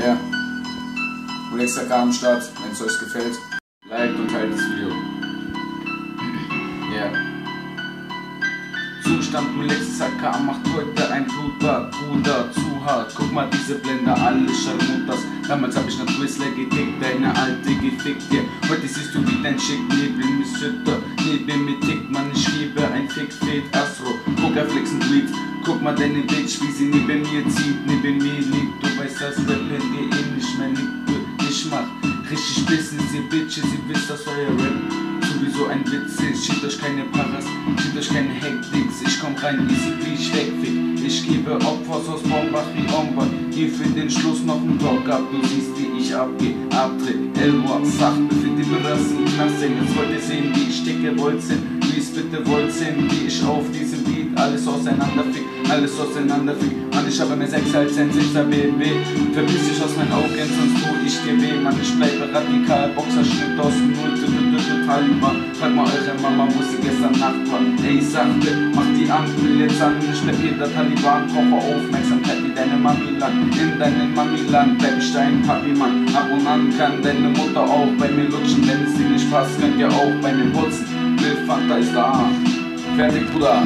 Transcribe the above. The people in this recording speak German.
Ja. Ulexaka am Start. Wenn es euch gefällt, liked und teilt das Video. Ja. Zustand Ulexaka macht heute ein Blutbad, Bruder, zu hart. Guck mal diese Blender, alle Scharmutas. Damals hab ich nach Whistler gedickt, deine alte gefickt, yeah. Heute siehst du wie dein Schick neben mir Sütter, neben mir tickt, man, ich gebe ein Fick, Fed, Astro, Poker, Flexen, Tweet. Guck mal deine Bitch, wie sie neben mir zieht, neben mir liegt. Du weißt, dass Rappen dir eh nicht mehr liegt. Ich mach richtig Business, ihr Bitches, ihr wisst, dass euer Rap sowieso ein Witz ist. Schickt euch keine Paras, schickt euch keine Hektiks. Ich komm rein, easy wie ich wegfick. Ich gebe Opfers aus Bombach wie Omba. Geh für den Schluss noch einen Block ab. Du siehst, wie ich abgeh, abdreh. Elbow, Sachen für die Berassen, Klassen. Jetzt wollt ihr sehen, wie ich dicke wollt sind. Wie es bitte wollt sehen, wie ich auf diesem Beat alles auseinanderfick. Alles auseinanderfick. Mann, ich habe mehr Sex als ein 6er BMW. Verpiss dich aus meinen Augen, sonst tu ich dir weh. Mann, ich bleibe radikal. Boxerschnitt aus dem Null, Taliban. Frag mal eure Mama, wo sie gestern Nacht war. Ey, ich sagte, mach die Ampel jetzt an. Ich bleib jeder Taliban, brauche Aufmerksamkeit wie deine Mami-Land. In deinem Mami-Land bleib ich dein Papi-Mann. Ab und an kann deine Mutter auch bei mir lutschen. Wenn es dir nicht passt, könnt ihr auch bei mir putzen. Milfanta ist da. Fertig, Bruder.